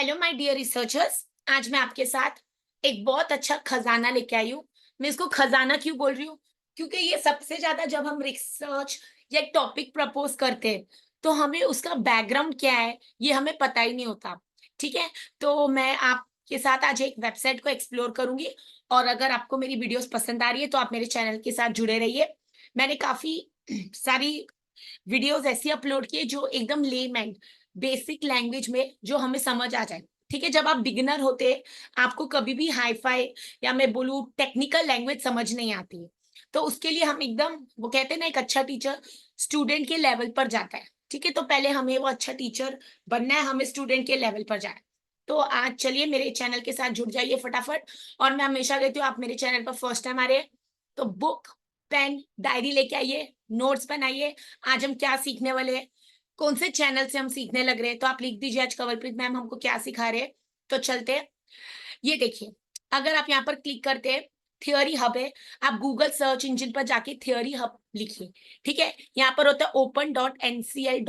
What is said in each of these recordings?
Hello my dear researchers. आज मैं आपके साथ एक बहुत अच्छा खजाना लेके आई हूँ। मैं इसको खजाना क्यों बोल रही हूँ? क्योंकि ये सबसे ज्यादा जब हम रिसर्च या एक टॉपिक प्रपोज करते हैं तो हमें उसका बैकग्राउंड क्या है ये हमें पता ही नहीं होता। ठीक है, तो मैं आपके साथ आज एक वेबसाइट को एक्सप्लोर करूंगी और अगर आपको मेरी वीडियोस पसंद आ रही है तो आप मेरे चैनल के साथ जुड़े रहिए। मैंने काफी सारी वीडियोस ऐसी अपलोड किए जो एकदम लेमैन बेसिक लैंग्वेज में जो हमें समझ आ जाए। ठीक है, जब आप बिगिनर होते आपको कभी भी हाई फाई या मैं बोलूँ टेक्निकल लैंग्वेज समझ नहीं आती है, तो उसके लिए हम एकदम वो कहते हैं ना, एक अच्छा टीचर स्टूडेंट के लेवल पर जाता है। ठीक है, तो पहले हमें वो अच्छा टीचर बनना है, हमें स्टूडेंट के लेवल पर जाए। तो आज चलिए मेरे चैनल के साथ जुड़ जाइए फटाफट। और मैं हमेशा कहती हूँ, आप मेरे चैनल पर फर्स्ट टाइम आ रहे हैं तो बुक पेन डायरी लेके आइए, नोट्स बनाइए। आज हम क्या सीखने वाले हैं, कौन से चैनल से हम सीखने लग रहे हैं, तो आप लिख दीजिए आज कवलप्रीत मैम हमको क्या सिखा रहे हैं। तो चलते हैं। ये देखिए, अगर आप यहाँ पर क्लिक करते हैं, थियोरी हब है। आप गूगल सर्च इंजन पर जाके थियोरी हब लिखिए। ठीक है, यहाँ पर होता है open.ncl.ac.uk।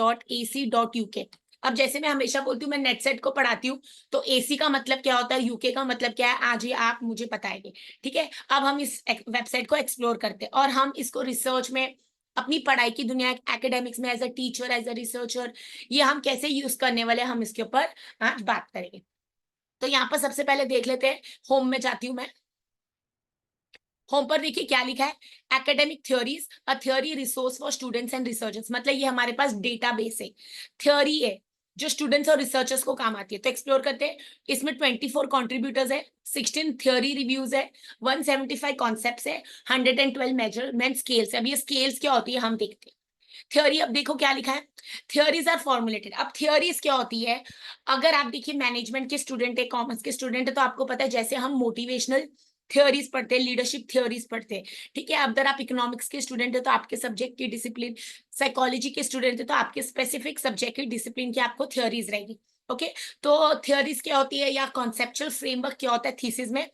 अब जैसे मैं हमेशा बोलती हूँ, मैं नेट सेट को पढ़ाती हूँ, तो एसी का मतलब क्या होता है, यूके का मतलब क्या है, आज ये आप मुझे बताएंगे। ठीक है, अब हम इस वेबसाइट को एक्सप्लोर करते हैं और हम इसको रिसर्च में, अपनी पढ़ाई की दुनिया, एकेडमिक्स में as a teacher as a researcher, ये हम कैसे यूज करने वाले हैं, हम इसके ऊपर आज बात करेंगे। तो यहाँ पर सबसे पहले देख लेते हैं, होम में जाती हूँ मैं। होम पर देखिए क्या लिखा है, academic theories a theory resource for students and researchers. मतलब ये हमारे पास डेटाबेस है, थ्योरी है जो स्टूडेंट्स और रिसर्चर्स को काम आती है। तो एक्सप्लोर करते हैं। इसमें 24 कॉन्ट्रीब्यूटर्स है, 16 थ्योरी रिव्यूज है, 175 कॉन्सेप्ट्स है, 112 मेजरमेंट स्केल्स है। अब ये स्केल्स क्या होती है हम देखते हैं। थ्योरी, अब देखो क्या लिखा है, थ्योरीज आर फॉर्मुलेटेड। अब थ्योरीज क्या होती है, अगर आप देखिए मैनेजमेंट के स्टूडेंट है, कॉमर्स के स्टूडेंट है, तो आपको पता है जैसे हम मोटिवेशनल थ्योरीज पढ़ते हैं, लीडरशिप थ्योरीज पढ़ते हैं। ठीक है, अगर आप इकोनॉमिक्स के स्टूडेंट है तो आपके सब्जेक्ट की डिसिप्लिन, साइकोलॉजी के स्टूडेंट है तो आपके स्पेसिफिक सब्जेक्ट की डिसिप्लिन की आपको थ्योरीज रहेगी। ओके, तो थ्योरीज क्या होती है या कॉन्सेप्चुअल फ्रेमवर्क क्या होता है थीसिस में,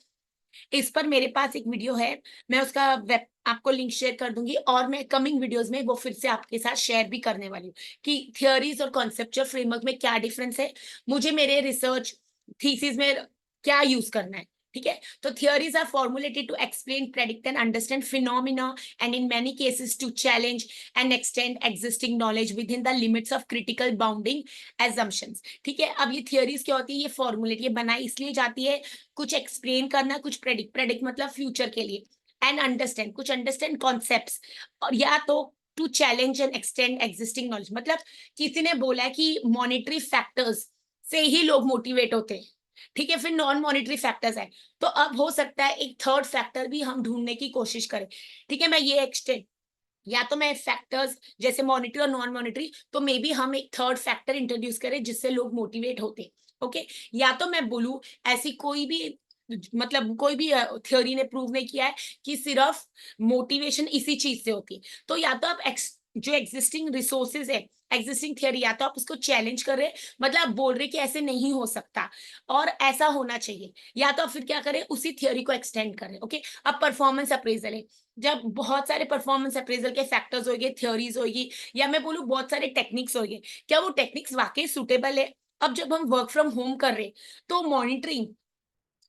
इस पर मेरे पास एक वीडियो है। मैं उसका वेब आपको लिंक शेयर कर दूंगी और मैं कमिंग वीडियोस में वो फिर से आपके साथ शेयर भी करने वाली हूँ कि थियोरीज और कॉन्सेप्चुअल फ्रेमवर्क में क्या डिफरेंस है, मुझे मेरे रिसर्च थीसिस में क्या यूज करना है। ठीक है, तो theories are formulated to explain, predict and understand phenomena and in many cases to challenge and extend existing knowledge within the limits of critical bounding assumptions. ठीक है, अब ये थियोरीज क्या होती है, ये फॉर्मुलेट ये बनाई इसलिए जाती है कुछ एक्सप्लेन करना, कुछ प्रेडिक्ट, प्रेडिक्ट मतलब फ्यूचर के लिए, एंड अंडरस्टैंड कुछ अंडरस्टैंड कॉन्सेप्ट्स, और या तो to challenge and extend existing knowledge. मतलब किसी ने बोला है कि मॉनिटरी फैक्टर्स से ही लोग मोटिवेट होते हैं। ठीक है, फिर नॉन मॉनिटरी फैक्टर्स है, तो अब हो सकता है एक थर्ड फैक्टर भी हम ढूंढने की कोशिश करें। ठीक है, मैं ये एक्सटेंड, या तो मैं फैक्टर्स जैसे मॉनिटरी और नॉन मॉनिटरी, तो मे बी हम एक थर्ड फैक्टर इंट्रोड्यूस करें जिससे लोग मोटिवेट होते। ओके, या तो मैं बोलूं ऐसी कोई भी, मतलब कोई भी थ्योरी ने प्रूव नहीं किया है कि सिर्फ मोटिवेशन इसी चीज से होती है। तो या तो आप जो एग्जिस्टिंग रिसोर्सेज है, एग्जिस्टिंग थियोरी, या तो आप उसको चैलेंज कर रहे, मतलब आप बोल रहे कि ऐसे नहीं हो सकता और ऐसा होना चाहिए, या तो आप फिर क्या करें, उसी थियोरी को एक्सटेंड करें। ओके, अब परफॉर्मेंस अप्रेजल है, जब बहुत सारे परफॉर्मेंस अप्रेजल के फैक्टर्स होंगे, थ्योरीज होगी, या मैं बोलूँ बहुत सारे टेक्निक्स होंगे, क्या वो टेक्निक्स वाकई सुटेबल है। अब जब हम वर्क फ्रॉम होम कर रहे हैं तो मॉनिटरिंग,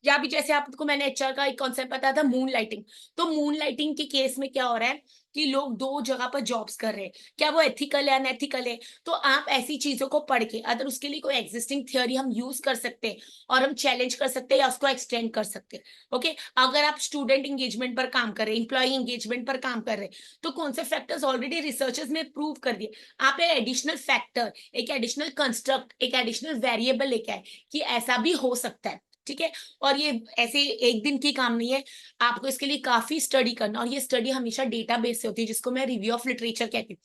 या भी जैसे आपको मैंने एचआर का एक कॉन्सेप्ट बताया था, मून लाइटिंग। तो मून लाइटिंग के केस में क्या हो रहा है कि लोग दो जगह पर जॉब्स कर रहे हैं, क्या वो एथिकल है अनएथिकल है। तो आप ऐसी चीजों को पढ़ के अगर उसके लिए कोई एग्जिस्टिंग थियोरी हम यूज कर सकते हैं और हम चैलेंज कर सकते हैं या उसको एक्सटेंड कर सकते हैं। ओके, अगर आप स्टूडेंट एंगेजमेंट पर काम कर रहे हैं, इंप्लॉय एंगेजमेंट पर काम कर रहे हैं, तो कौन से फैक्टर्स ऑलरेडी रिसर्चर्स ने प्रूव कर दिए, आप एक एडिशनल फैक्टर, एक एडिशनल कंस्ट्रक्ट, एक एडिशनल वेरिएबल लेके आए कि ऐसा भी हो सकता है। ठीक है, और ये ऐसे एक दिन की काम नहीं है, आपको इसके लिए काफी स्टडी करना, और ये स्टडी हमेशा डेटाबेस से होती है जिसको मैं रिव्यू ऑफ लिटरेचर कहती हूँ।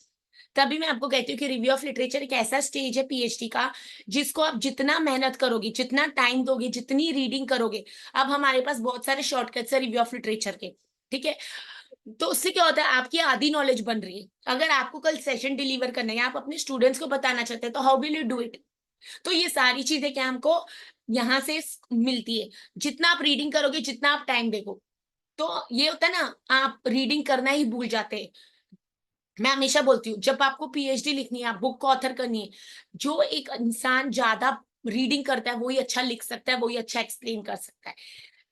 तभी मैं आपको कहती हूँ कि रिव्यू ऑफ लिटरेचर एक ऐसा स्टेज है पीएचडी का जिसको आप जितना मेहनत करोगे, जितना टाइम दोगे, जितनी रीडिंग करोगे। अब हमारे पास बहुत सारे शॉर्टकट्स है रिव्यू ऑफ लिटरेचर के। ठीक है, तो उससे क्या होता है, आपकी आधी नॉलेज बन रही है। अगर आपको कल सेशन डिलीवर करना है, आप अपने स्टूडेंट्स को बताना चाहते हैं, तो how will you do it. तो ये सारी चीजें क्या हमको यहाँ से मिलती है, जितना आप रीडिंग करोगे, जितना आप टाइम देखो। तो ये होता है ना, आप रीडिंग करना ही भूल जाते हैं। मैं हमेशा बोलती हूँ, जब आपको पीएचडी लिखनी है, आप बुक को ऑथर करनी है, जो एक इंसान ज्यादा रीडिंग करता है वही अच्छा लिख सकता है, वही अच्छा एक्सप्लेन कर सकता है।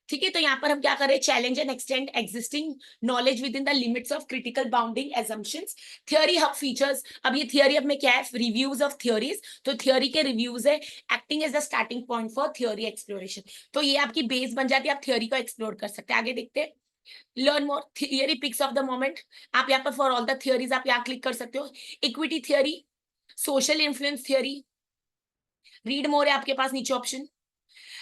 ठीक है, तो यहाँ पर हम क्या कर रहे हैं, challenge and extend existing knowledge within the limits of critical bounding assumptions. Theory hub features, अब ये थियोरी हब में क्या है, रिव्यूज ऑफ थियोरीज, तो थियोरी के रिव्यूज है, acting as the starting point for theory exploration. तो ये आपकी बेस बन जाती है, आप थियोरी को एक्सप्लोर कर सकते हैं। आगे देखते हैं, learn more theory picks of the moment, आप यहाँ पर फॉर ऑल द थियोरीज आप यहाँ क्लिक कर सकते हो। Equity theory, social influence theory, read more है आपके पास नीचे option.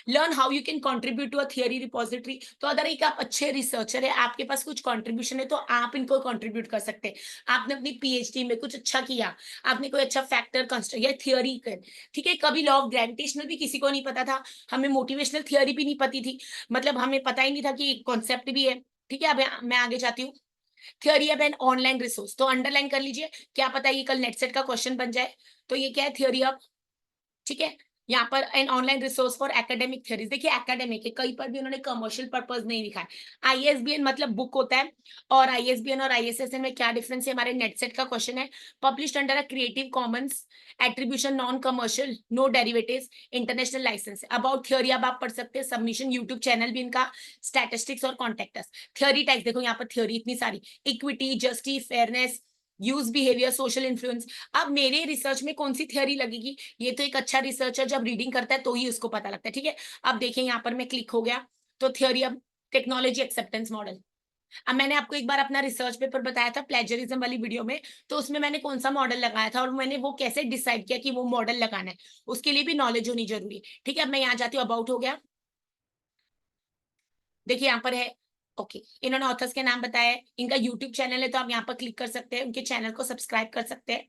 Learn how you can contribute to a theory repository, तो अगर एक आप अच्छे रिसर्चर है, आपके पास कुछ कंट्रीब्यूशन है, तो आप इनको कंट्रीब्यूट कर सकते हैं। आपने अपनी पीएचडी में कुछ अच्छा किया, आपने कोई अच्छा फैक्टर कंस्ट्रक्ट या थियरी कर, ठीक है, कभी लॉ ऑफ ग्रेविटेशनल भी किसी को नहीं पता था, हमें मोटिवेशनल थियरी भी नहीं पती थी, मतलब हमें पता ही नहीं था कि कॉन्सेप्ट भी है। ठीक है, अब मैं आगे जाती हूँ। थियरी अब एन ऑनलाइन रिसोर्स, तो अंडरलाइन कर लीजिए, क्या पता ये कल नेट सेट का क्वेश्चन बन जाए। तो ये क्या है, थियरी अब, ठीक है, यहाँ पर an online resource for academic theories, देखिए एकेडमिक है, कहीं पर भी उन्होंने कमर्शियल पर्पस नहीं लिखा है। आईएसबीएन मतलब बुक होता है, और आईएसबीएन और आईएसएसएन में क्या डिफरेंस है, हमारे नेट सेट का क्वेश्चन है। Published under a creative commons attribution, non commercial, no derivatives, international license. About theory अब आप पढ़ सकते हैं, सबमिशन यूट्यूब चैनल भी इनका, स्टैटिस्टिक्स और कॉन्टेक्टस। थ्योरी टाइप्स देखो यहाँ पर, थ्योरी इतनी सारी, equity, justice, fairness, use behaviour, social influence. अब मेरे रिसर्च में कौन सी थ्योरी लगेगी, ये तो एक अच्छा रिसर्चर जब रीडिंग करता है तो ही उसको पता लगता है। ठीक है, अब देखिए यहाँ पर मैं क्लिक हो गया, तो थ्योरी अब टेक्नोलॉजी एक्सेप्टेंस मॉडल। अब मैंने आपको एक बार अपना रिसर्च पेपर बताया था प्लेजरिज्म वाली वीडियो में, तो उसमें मैंने कौन सा मॉडल लगाया था और मैंने वो कैसे डिसाइड किया कि वो मॉडल लगाना है, उसके लिए भी नॉलेज होनी जरूरी है। ठीक है, अब मैं यहाँ जाती हूँ, अबाउट हो गया, देखिए यहाँ पर है, ओके, इन्होंने ऑथर्स के नाम बताया है, इनका यूट्यूब चैनल है, तो आप यहाँ पर क्लिक कर सकते हैं, उनके चैनल को सब्सक्राइब कर सकते हैं।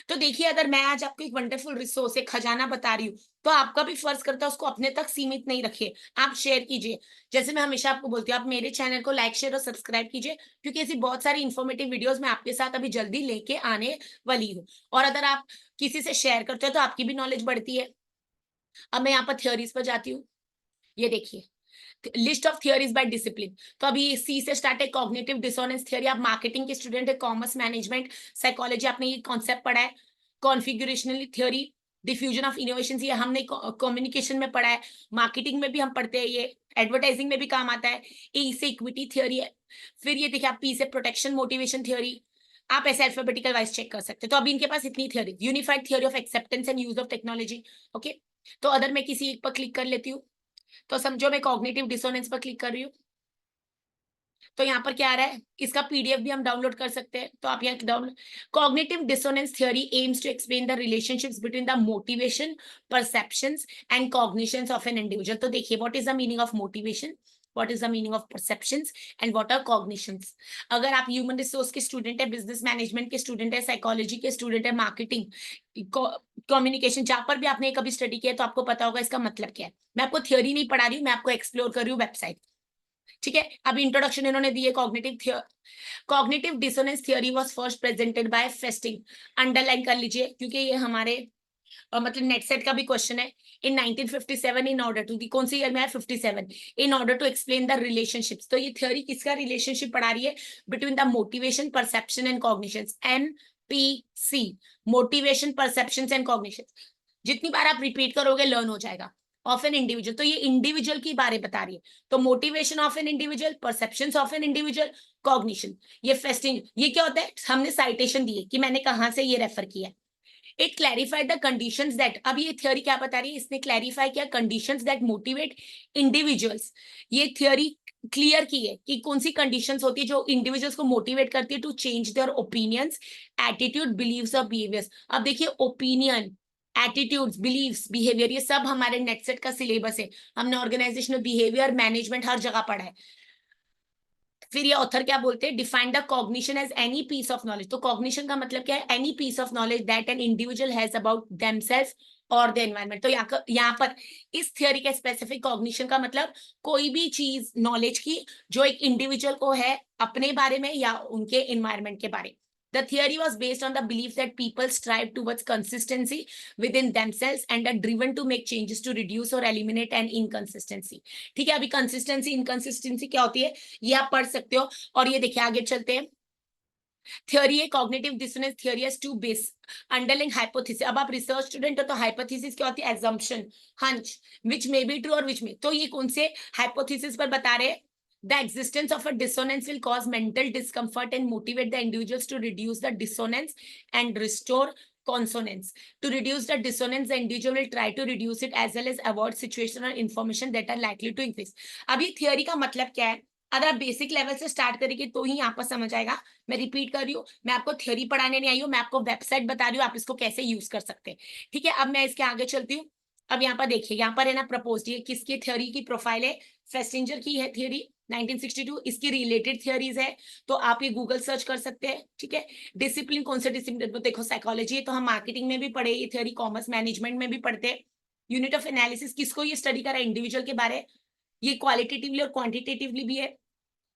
तो देखिए, अगर मैं आज आपको एक वंडरफुल रिसोर्स, एक खजाना बता रही हूँ, तो आपका भी फर्ज करता है उसको अपने तक सीमित नहीं रखिए, आप शेयर कीजिए। जैसे मैं हमेशा आपको बोलती हूँ, आप मेरे चैनल को लाइक, शेयर और सब्सक्राइब कीजिए, क्योंकि ऐसी बहुत सारी इन्फॉर्मेटिव वीडियोस मैं आपके साथ अभी जल्दी लेके आने वाली हूँ। और अगर आप किसी से शेयर करते हो तो आपकी भी नॉलेज बढ़ती है। अब मैं यहाँ पर थ्योरीज पर जाती हूँ, ये देखिए, list of theories by discipline. तो अभी सी से स्टार्ट है, कॉग्निटिव डिसोनेंस थियरी, आप मार्केटिंग के स्टूडेंट है, कॉमर्स मैनेजमेंट साइकोलॉजी आपने ये कॉन्सेप्ट पढ़ा है। Configurational theory, diffusion of innovation, ये हमने कम्युनिकेशन में पढ़ा है, मार्केटिंग में भी हम पढ़ते हैं, ये एडवर्टाइजिंग में भी काम आता है। ए से इक्विटी थियरी है, फिर ये देखिए आप पी से प्रोटेक्शन मोटिवेशन थियरी, आप ऐसे अल्फाबेटिकल वाइज चेक कर सकते हैं। तो अभी इनके पास इतनी theory, unified theory of acceptance and use of technology. Okay, तो अदर मैं किसी एक पर क्लिक कर लेती हूँ, तो समझो मैं कॉग्निटिव डिसोनेंस पर क्लिक कर रही हूँ, तो यहाँ पर क्या आ रहा है, इसका पीडीएफ भी हम डाउनलोड कर सकते हैं, तो आप यहाँ download. Cognitive dissonance theory aims to explain the relationships between the motivation, perceptions and cognitions of an individual. तो देखिए, what is the meaning of motivation, what is the meaning of perceptions and what are cognitions. अगर आप human resource के student है, business management के student है, psychology के student है, मार्केटिंग, कम्युनिकेशन, जहां पर भी आपने कभी स्टडी किया है, तो आपको पता होगा इसका मतलब क्या है। मैं आपको थ्योरी नहीं पढ़ा रही हूँ, मैं आपको एक्सप्लोर कर रही हूँ वेबसाइट। ठीक है, अभी इंट्रोडक्शन इन्होंने दी है, cognitive dissonance theory was first presented by Festinger, underline कर लीजिए क्योंकि ये हमारे मतलब नेट सेट का भी क्वेश्चन है। इन 1957 इन ऑर्डर टू, कौन सी ईयर में है, 57, in order to explain the relationships. तो ये थ्योरी किसका रिलेशनशिप पढ़ा रही है, between the motivation, perception and cognitions, MPC, motivation, perception and cognition. जितनी बार आप रिपीट करोगे लर्न हो जाएगा। ऑफ एन इंडिविजुअल, तो ये इंडिविजुअल की बारे बता रही है, तो motivation of an individual, perceptions of an individual, cognition. ये फेस्टिंग, ये क्या होता है, हमने साइटेशन दी है कि मैंने कहां से ये रेफर किया है। It clarified the conditions that, अब ये थ्योरी क्या बता रही है, इसने क्लैरिफाई किया कंडीशंस दैट मोटिवेट इंडिविजुअल्स। ये थ्योरी क्लियर की है कि कौन सी कंडीशंस होती है जो इंडिविजुअल्स को मोटिवेट करती है to change their opinions, attitude, beliefs और बिहेवियर्स। अब देखिए, ओपिनियन, एटीट्यूड्स, बिलीव्स, बिहेवियर, ये सब हमारे नेट सेट का सिलेबस है, हमने ऑर्गेनाइजेशनल बिहेवियर, मैनेजमेंट हर जगह पढ़ा है। फिर ये ऑथर क्या बोलते हैं, define the cognition as any piece of knowledge. तो कॉग्निशन का मतलब क्या है, any piece of knowledge that an individual has about themself और द एनवायरमेंट। तो यहाँ पर इस थियोरी के स्पेसिफिक कॉग्निशन का मतलब कोई भी चीज नॉलेज की जो एक इंडिविजुअल को है अपने बारे में या उनके एनवायरमेंट के बारे में। The theory was based on the belief that people strive towards consistency within themselves and are driven to make changes to reduce or eliminate an inconsistency। ठीक है, अभी कंसिस्टेंसी, इनकंसिस्टेंसी क्या होती है, ये आप पढ़ सकते हो। और ये देखिए, आगे चलते हैं, थ्योरी है कॉग्निटिव डिसोनेंस थ्योरी है टू बेस अंडरलाइंग हाइपोथेसिस। अब आप रिसर्च स्टूडेंट हो तो हाइपोथेसिस क्या होती है, assumption, hunch, which may be true और विच में, तो ये कौन से हाइपोथेसिस पर बता रहे हैं, the existence of a dissonance will cause mental discomfort and motivate the individuals to reduce the dissonance and restore consonance. To reduce the dissonance, the individual will try to reduce it as well as avoid situation or information that are likely to increase. अब ये theory का मतलब क्या है, अगर आप basic level से start करेंगे तो ही यहाँ पर समझ आएगा। मैं रिपीट कर रही हूँ, मैं आपको थ्योरी पढ़ाने नहीं आई हूँ, मैं आपको वेबसाइट बता रही हूँ आप इसको कैसे यूज कर सकते हैं। ठीक है, अब मैं इसके आगे चलती हूँ। अब यहाँ पर देखिए, यहाँ पर है ना प्रपोज्ड, ये किसकी थ्योरी की प्रोफाइल है, फेस्टिंजर की है थ्योरी 1962, इसकी रिलेटेड थ्योरीज है, तो आप ये गूगल सर्च कर सकते हैं। ठीक है, डिसिप्लिन कौन सा डिसिप्लिन, तो देखो साइकोलॉजी है तो हम मार्केटिंग में भी पढ़े ये थ्योरी, कॉमर्स मैनेजमेंट में भी पढ़ते हैं। यूनिट ऑफ एनालिसिस किसको ये स्टडी करा, इंडिविजुअल के बारे, ये क्वालिटेटिवली और क्वांटिटेटिवली भी है।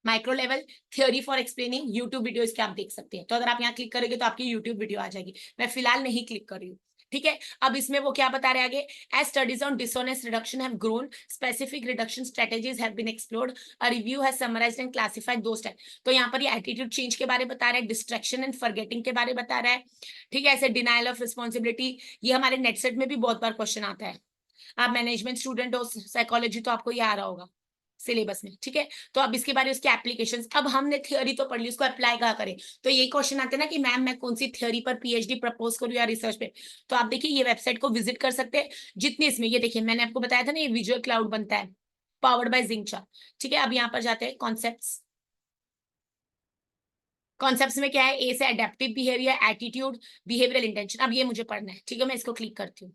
Micro level theory for explaining, YouTube video इसके आप देख सकते हैं, तो अगर आप यहाँ क्लिक करोगे तो आपकी यूट्यूब वीडियो आ जाएगी, मैं फिलहाल नहीं क्लिक कर रही हूँ। ठीक है, अब इसमें वो क्या बता रहे हैं आगे, as studies on dissonance reduction have grown, specific reduction strategies have been explored, a review has summarised and classified those type. तो यहाँ पर ये एटीट्यूड चेंज के बारे में बता रहा है, डिस्ट्रैक्शन एंड फॉरगेटिंग के बारे में बता रहा है। ठीक है, ऐसे डिनायल ऑफ रिस्पॉन्सिबिलिटी, ये हमारे नेट सेट में भी बहुत बार क्वेश्चन आता है। आप मैनेजमेंट स्टूडेंट हो, साइकोलॉजी तो आपको ये आ रहा होगा सिलेबस में। ठीक है, तो अब इसके बारे में उसके एप्लीकेशंस, अब हमने थ्योरी तो पढ़ ली, उसको अप्लाई कहाँ करें, तो ये क्वेश्चन आते हैं ना कि मैम मैं कौन सी थ्योरी पर पीएचडी प्रपोज करूँ या रिसर्च पे, तो आप देखिए ये वेबसाइट को विजिट कर सकते हैं। जितने इसमें ये देखिए मैंने आपको बताया था ना, ये विजुअल क्लाउड बनता है पावर्ड बाय जिंगचा। ठीक है, अब यहाँ पर जाते हैं कॉन्सेप्ट्स। कॉन्सेप्ट्स में क्या है, ए से adaptive behaviour, attitude, behavioural intention, अब ये मुझे पढ़ना है। ठीक है, मैं इसको क्लिक करती हूँ।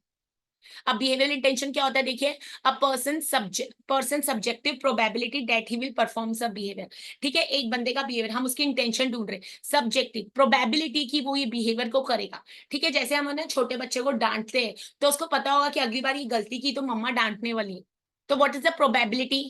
अब बिहेवियरल इंटेंशन क्या होता है, देखिए, अ person subjective probability that he will performs a behaviour. ठीक है, एक बंदे का बिहेवियर, हम उसकी इंटेंशन ढूंढ रहे हैं, सब्जेक्टिव प्रोबेबिलिटी की वो ये बिहेवियर को करेगा। ठीक है, जैसे हम ना छोटे बच्चे को डांटते हैं तो उसको पता होगा कि अगली बार ये गलती की तो मम्मा डांटने वाली है, तो व्हाट इज द प्रोबेबिलिटी।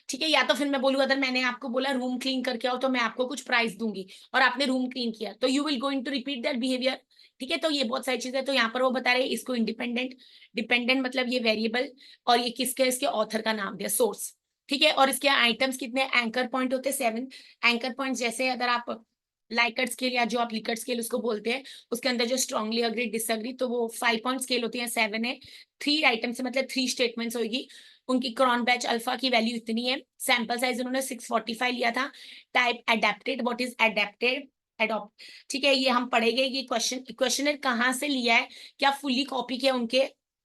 ठीक है, या तो फिर मैं बोलूँ, अगर मैंने आपको बोला रूम क्लीन करके आओ तो मैं आपको कुछ प्राइस दूंगी, और आपने रूम क्लीन किया तो you will going to repeat that behaviour. ठीक है, तो ये बहुत सारी चीजें, तो यहाँ पर वो बता रहे हैं इसको इंडिपेंडेंट, डिपेंडेंट मतलब ये वेरिएबल, और ये किसके, इसके ऑथर का नाम दिया, सोर्स। ठीक है, और इसके आइटम्स कितने, एंकर पॉइंट होते हैं 7 एंकर पॉइंट, जैसे अगर आप लाइकर्ट स्केल या जो आप लिकर्ट स्केल उसको बोलते हैं, उसके अंदर जो स्ट्रांगली अग्री डिसअग्री, तो वो 5 पॉइंट स्केल होती है, 7 है, 3 आइटम से मतलब 3 स्टेटमेंट्स होगी। उनकी क्रॉन बैच अल्फा की वैल्यू इतनी है, सैंपल साइज उन्होंने 645 लिया था, type adapted, what is adapted, adopt. ठीक है, ये हम पढ़ेंगे कि क्वेश्चनर कहाँ से लिया है, क्या फुल्ली कॉपी किया उनके,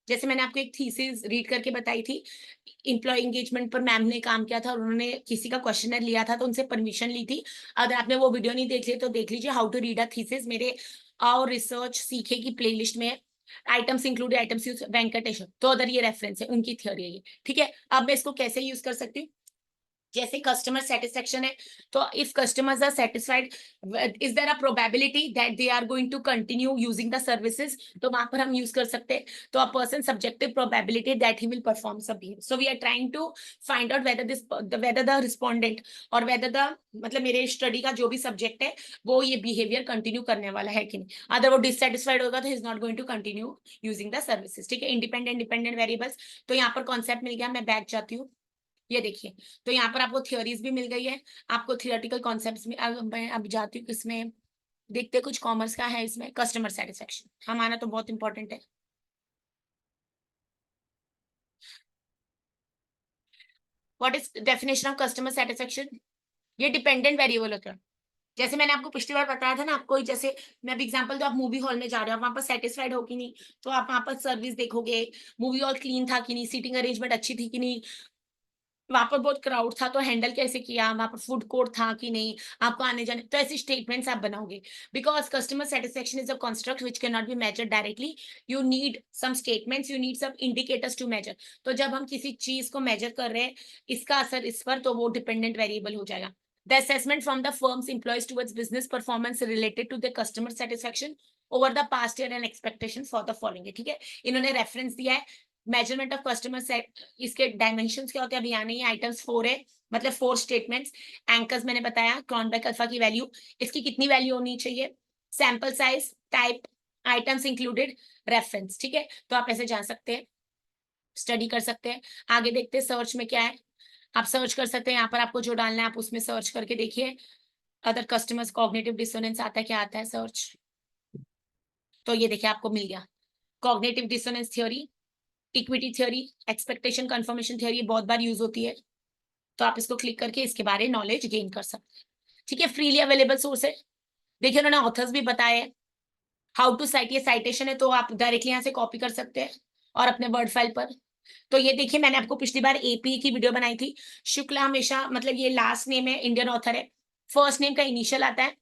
जैसे मैंने आपको एक थीसिस रीड करके बताई थी, इंप्लॉय एंगेजमेंट पर मैम ने काम किया था और उन्होंने किसी का क्वेश्चनर लिया था तो उनसे परमिशन ली थी। अगर आपने वो वीडियो नहीं देख ली तो देख लीजिए, how to read a thesis, मेरे और रिसर्च सीखे की प्लेलिस्ट में items include items use Venkatesh, तो अदर ये रेफरेंस है, उनकी थ्योरी है ये। ठीक है, अब मैं इसको कैसे यूज कर सकती हूँ, जैसे कस्टमर सेटिस्फेक्शन है, तो if customers are satisfied, is there a probability that they are going to continue using the services, तो वहां पर हम यूज कर सकते हैं। तो a person subjective probability that he will perform सब behaviour, so we are trying to find out whether the respondent और वेदर द, मतलब मेरे स्टडी का जो भी सब्जेक्ट है वो ये बिहेवियर कंटिन्यू करने वाला है कि नहीं, अगर वो डिससेटिस्फाइड होगा तो is not going to continue using the services. ठीक है, इंडिपेंडेंट डिपेंडेंट वेरिएबल्स, तो यहाँ पर कॉन्सेप्ट मिल गया, मैं बैक जाती हूँ। ये देखिए, तो यहाँ पर आपको थ्योरीज भी मिल गई है, आपको थियोरेटिकल कॉन्सेप्ट्स में, अब मैं अब जाती हूँ किसमें, देखते कुछ कॉमर्स का है इसमें, कस्टमर सेटिस्फेक्शन हमारा तो बहुत इंपॉर्टेंट है। What is definition of customer satisfaction, ये डिपेंडेंट वेरिएबल होता है। जैसे मैंने आपको पिछली बार बताया था ना, आपको जैसे मैं अब एग्जांपल, तो आप मूवी हॉल में जा रहे हो, आप वहां पर सेटिस्फाइड हो कि नहीं, तो आप वहां पर सर्विस देखोगे, मूवी हॉल क्लीन था कि नहीं, सीटिंग अरेंजमेंट अच्छी थी कि नहीं, वहां पर बहुत क्राउड था तो हैंडल कैसे किया, वहां पर फूड कोर्ट था कि नहीं, आपको आने जाने, तो ऐसे स्टेटमेंट्स आप बनाओगे। Because customer satisfaction is a construct which can not be measured directly, you need some statements, you need some indicators to measure. तो जब हम किसी चीज को मेजर कर रहे हैं, इसका असर इस पर, तो वो डिपेंडेंट वेरिएबल हो जाएगा। The assessment from the firms employees towards business performance related to the customer satisfaction over the past year and expectation for the following. ठीक है, इन्होंने रेफरेंस दिया है, मेजरमेंट ऑफ कस्टमर सेट, इसके डायमेंशंस क्या होते हैं, अभी यहाँ नहीं है, आइटम्स 4 है, मतलब 4 स्टेटमेंट्स। एंकर्स मैंने बताया, क्रॉनबेक अल्फा की वैल्यू, इसकी कितनी वैल्यू होनी चाहिए, sample size, type, items included, reference. ठीक है, तो आप ऐसे जा सकते हैं, स्टडी कर सकते हैं। आगे देखते हैं सर्च में क्या है, आप सर्च कर सकते हैं, यहाँ पर आपको जो डालना है आप उसमें सर्च करके देखिए। अदर कस्टमर्स कॉग्निटिव डिसोनेंस आता है, क्या आता है सर्च, तो ये देखिए आपको मिल गया cognitive dissonance theory, equity theory, expectation confirmation theory बहुत बार यूज होती है, तो आप इसको क्लिक करके इसके बारे में नॉलेज गेन कर सकते हैं। ठीक है, फ्रीली अवेलेबल सोर्स है। देखिए उन्होंने ऑथर्स भी बताए, हाउ टू साइट, ये साइटेशन है तो आप डायरेक्टली यहाँ से कॉपी कर सकते हैं और अपने वर्ड फाइल पर। तो ये देखिए मैंने आपको पिछली बार एपी की वीडियो बनाई थी, शुक्ला हमेशा मतलब ये लास्ट नेम है, इंडियन ऑथर है, फर्स्ट नेम का इनिशियल आता है,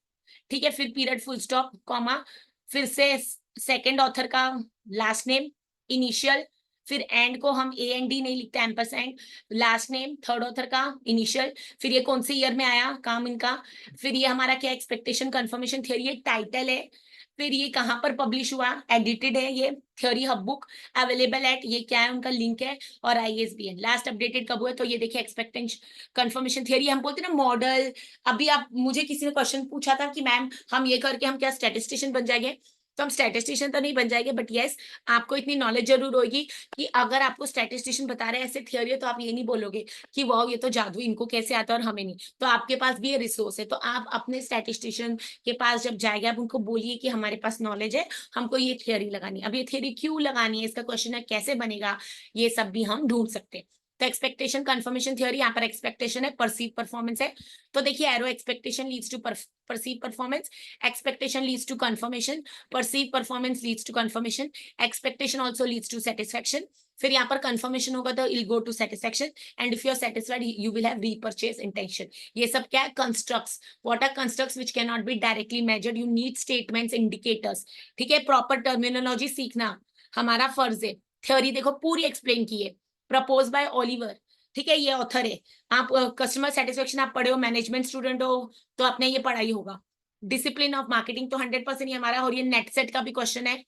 ठीक है, फिर पीरियड फुल स्टॉप कॉमा, फिर से सेकंड ऑथर का लास्ट नेम इनिशियल, फिर एंड को हम ए एन डी नहीं लिखते, ampersand, last name third author का इनिशियल, फिर ये कौन से ईयर में आया काम इनका, फिर ये हमारा क्या एक्सपेक्टेशन कंफर्मेशन थ्योरी है, टाइटल है, फिर ये कहाँ पर पब्लिश हुआ, एडिटेड है ये theory hub book, available at, ये क्या है उनका लिंक है, और ISBN, लास्ट अपडेटेड कब हुआ है, तो ये देखिए एक्सपेक्टेशन कंफर्मेशन थ्योरी, हम बोलते हैं ना मॉडल। अभी आप मुझे किसी ने क्वेश्चन पूछा था कि मैम हम ये करके हम क्या स्टैटिस्टिशियन बन जाएंगे, तो हम स्टैटिस्टिशियन तो नहीं बन जाएंगे, बट यस आपको इतनी नॉलेज जरूर होगी कि अगर आपको स्टैटिस्टिशियन बता रहे हैं ऐसे थ्योरी है, तो आप ये नहीं बोलोगे कि वाह ये तो जादू, इनको कैसे आता है और हमें नहीं, तो आपके पास भी ये रिसोर्स है, तो आप अपने स्टैटिस्टिशियन के पास जब जाएंगे आप उनको बोलिए कि हमारे पास नॉलेज है, हमको ये थ्योरी लगानी है। अब ये थ्योरी क्यों लगानी है, इसका क्वेश्चन है कैसे बनेगा, ये सब भी हम ढूंढ सकते हैं। तो एक्सपेक्टेशन कंफर्मेशन थ्योरी, यहाँ पर एक्सपेक्टेशन है, परसीव परफॉर्मेंस है, तो देखिए arrow expectation leads to perceive performance, expectation leads to confirmation, perceive performance leads to confirmation, expectation also leads to satisfaction, फिर यहाँ पर कंफर्मेशन होगा तो it'll go to satisfaction, and if you are satisfied you will have repurchase intention. ये सब क्या है, constructs, what are constructs which can not be directly measured, you need statements indicators. ठीक है, प्रॉपर टर्मिनोलॉजी सीखना हमारा फर्ज है। थ्योरी देखो पूरी एक्सप्लेन की है, प्रपोज बाय ओलिवर, ठीक है, ये ऑथर है। आप कस्टमर सेटिस्फेक्शन आप पढ़े हो, मैनेजमेंट स्टूडेंट हो तो आपने ये पढ़ा ही होगा। डिसिप्लिन ऑफ मार्केटिंग तो 100% ही हमारा, और ये नेट सेट का भी क्वेश्चन है,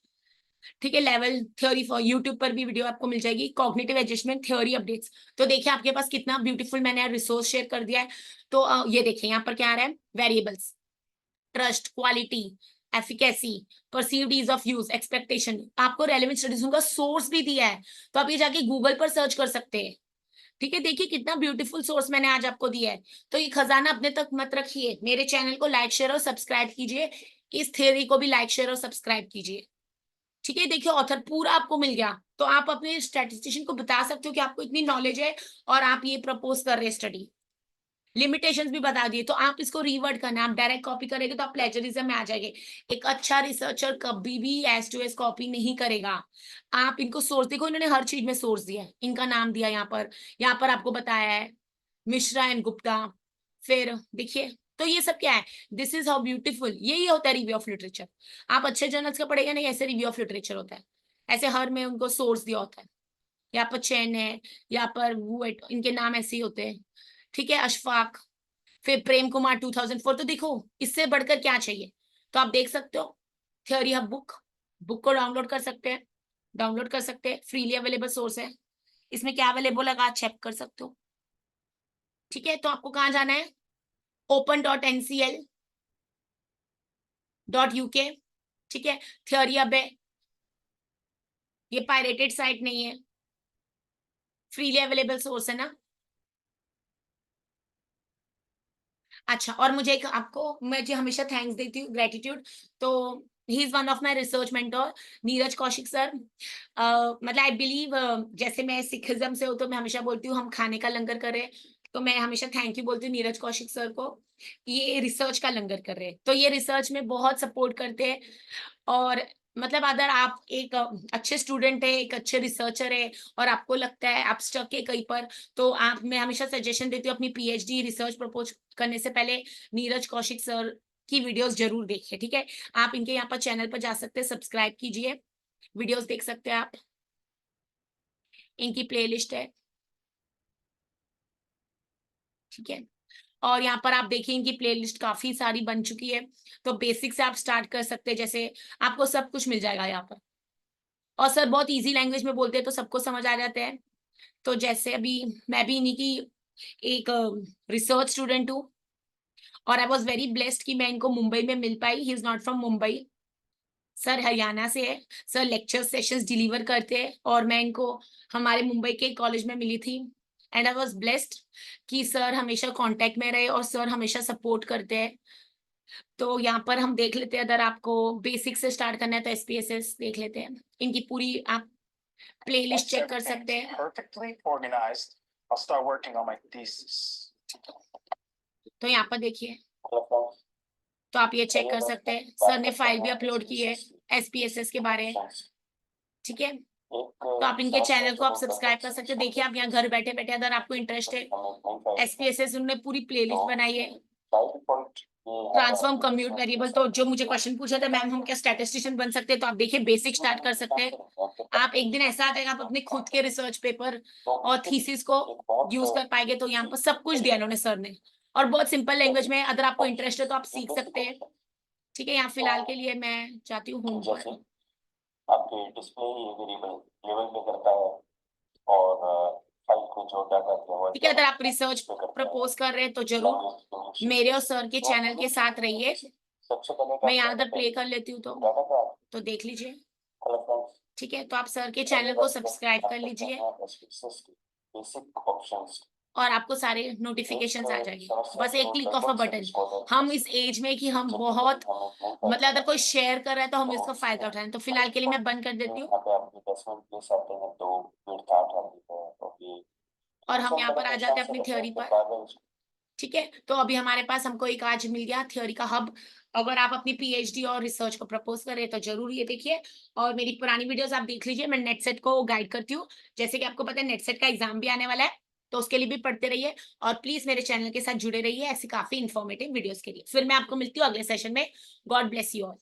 ठीक है, लेवल थ्योरी फॉर, यूट्यूब पर भी वीडियो आपको मिल जाएगी, कॉग्निटिव एडजस्टमेंट थ्योरी अपडेट्स। तो देखिए आपके पास कितना ब्यूटीफुल मैंने रिसोर्स शेयर कर दिया है। तो ये देखिए यहाँ पर क्या आ रहा है, variables, trust, quality, efficacy, perceived ease of use, expectation, आपको रेलेवेंट स्टडीज का सोर्स भी दिया है, तो आप ये जाके गूगल पर सर्च कर सकते हैं। ठीक है, देखिए कितना ब्यूटीफुल सोर्स मैंने आज आपको दिया है। तो ये खजाना अपने तक मत रखिए, मेरे चैनल को लाइक शेयर और सब्सक्राइब कीजिए, इस थ्योरी को भी लाइक शेयर और सब्सक्राइब कीजिए। ठीक है, देखिए ऑथर पूरा आपको मिल गया, तो आप अपने स्टैटिस्टिशियन को बता सकते हो कि आपको इतनी नॉलेज है और आप ये प्रपोज कर रहे हैं स्टडी, लिमिटेशंस भी बता दिए, तो आप इसको रीवर्ड करना, आप डायरेक्ट कॉपी करेंगे तो आप प्लेजरिज्म में आ जाएंगे। एक अच्छा रिसर्चर कभी भी एस टू एस कॉपी नहीं करेगा। आप इनको सोर्स देखो, इन्होंने हर चीज में सोर्स दिया है, इनका नाम दिया यहाँ पर आपको बताया है मिश्रा एंड गुप्ता, फिर देखिए, तो ये सब क्या है, दिस इज हाउ ब्यूटीफुल, यही होता है रिव्यू ऑफ लिटरेचर। आप अच्छे जर्नल्स का पढ़ेगा नहीं, ऐसे रिव्यू ऑफ लिटरेचर होता है, ऐसे हर में उनको सोर्स दिया होता है, यहाँ पर चैन है, यहाँ पर वो इनके नाम ऐसे ही होते हैं, ठीक है, अशफाक, फिर प्रेम कुमार 2004, तो देखो इससे बढ़कर क्या चाहिए। तो आप देख सकते हो थ्योरी हब बुक, बुक को डाउनलोड कर सकते हैं, डाउनलोड कर सकते हैं, फ्रीली अवेलेबल सोर्स है, इसमें क्या अवेलेबल है आप चेक कर सकते हो। ठीक है, तो आपको कहाँ जाना है, open.ncl.uk, ठीक है, थ्योरी हब है, ये पायरेटेड साइट नहीं है, फ्रीली अवेलेबल सोर्स है ना। अच्छा, और मुझे एक आपको मुझे हमेशा थैंक्स देती हूँ, ग्रेटिट्यूड, तो he is one of my research mentor, Neeraj Kaushik sir. मतलब आई बिलीव, जैसे मैं सिखिज्म से हूँ तो मैं हमेशा बोलती हूँ हम खाने का लंगर करें, तो मैं हमेशा थैंक यू बोलती हूँ नीरज कौशिक सर को, ये रिसर्च का लंगर कर रहे हैं, तो ये रिसर्च में बहुत सपोर्ट करते हैं। और मतलब अगर आप एक अच्छे स्टूडेंट है, एक अच्छे रिसर्चर है, और आपको लगता है आप स्टक है कहीं पर, तो आप, मैं हमेशा सजेशन देती हूँ अपनी पीएचडी रिसर्च प्रपोज करने से पहले नीरज कौशिक सर की वीडियोस जरूर देखिए। ठीक है, आप इनके यहाँ पर चैनल पर जा सकते हैं, सब्सक्राइब कीजिए, वीडियोस देख सकते हैं आप, इनकी प्लेलिस्ट है। ठीक है, और यहाँ पर आप देखिए इनकी प्लेलिस्ट काफी सारी बन चुकी है, तो बेसिक से आप स्टार्ट कर सकते हैं, जैसे आपको सब कुछ मिल जाएगा यहाँ पर, और सर बहुत इजी लैंग्वेज में बोलते हैं तो सबको समझ आ जाते हैं। तो जैसे अभी मैं भी इन्हीं की एक रिसर्च स्टूडेंट हूँ, और आई वॉज वेरी ब्लेस्ड कि मैं इनको मुंबई में मिल पाई, he is not from Mumbai, sir Haryana से है, सर लेक्चर सेशंस डिलीवर करते हैं, और मैं इनको हमारे मुंबई के कॉलेज में मिली थी, एंड आई वाज ब्लेस्ड कि सर हमेशा कांटेक्ट में रहे और सर हमेशा सपोर्ट करते हैं। तो यहाँ पर हम देख लेते हैं, अगर आपको बेसिक से स्टार्ट करना है तो SPSS देख लेते हैं। इनकी पूरी आप प्लेलिस्ट चेक कर सकते हैं। Perfectly organized. I'll start working on my thesis. तो यहाँ पर देखिए, तो आप ये चेक कर सकते हैं, सर ने फाइल भी अपलोड की है SPSS के बारे में, ठीक है। तो आप इनके चैनल को आप सब्सक्राइब कर सकते हैं। देखिए आप यहाँ घर बैठे बैठे अगर आपको इंटरेस्ट है, SPSS उन्होंने पूरी प्लेलिस्ट बनाई है। ट्रांसफॉर्म कम्यूट वेरिएबल, तो जो मुझे क्वेश्चन पूछा था मैम हम क्या स्टैटिस्टिशियन बन सकते हैं, तो आप देखिए बेसिक स्टार्ट कर सकते हैं। आप एक दिन ऐसा आता है आप अपने खुद के रिसर्च पेपर और थीसिस को यूज कर पाएंगे। तो यहाँ पर सब कुछ दिया इन्होंने सर ने, और बहुत सिंपल लैंग्वेज में, अगर आपको इंटरेस्ट है तो आप सीख सकते हैं, ठीक है। यहाँ फिलहाल के लिए मैं चाहती हूँ होम पर। आपके डिस्प्ले ये वेरिएबल लेवल पे करता है और फाइल को जो डाटा ठीक है, अगर आप रिसर्च प्रपोज कर रहे हैं तो जरूर मेरे और सर के चैनल के साथ रहिए। मैं यहाँ अगर प्ले कर लेती हूँ तो देख लीजिए, ठीक है। तो आप सर के चैनल को सब्सक्राइब कर लीजिए और आपको सारे नोटिफिकेशंस आ जाएंगे, बस एक क्लिक ऑफ अ बटन। हम इस एज में कि हम बहुत मतलब अगर कोई शेयर कर रहा है तो हम इसका फायदा उठाएं। तो फिलहाल के लिए मैं बंद कर देती हूँ और हम यहाँ पर आ जाते हैं अपनी थ्योरी पर, ठीक है। तो अभी हमारे पास हमको एक आज मिल गया थ्योरी का हब। अगर आप अपनी PhD और रिसर्च को प्रपोज करें तो जरूर ये देखिए, और मेरी पुरानी वीडियोस आप देख लीजिए। मैं नेटसेट को गाइड करती हूँ, जैसे कि आपको पता है नेटसेट का एग्जाम भी आने वाला है, तो उसके लिए भी पढ़ते रहिए और प्लीज मेरे चैनल के साथ जुड़े रहिए ऐसी काफी इन्फॉर्मेटिव वीडियोस के लिए। फिर मैं आपको मिलती हूँ अगले सेशन में। God bless you all.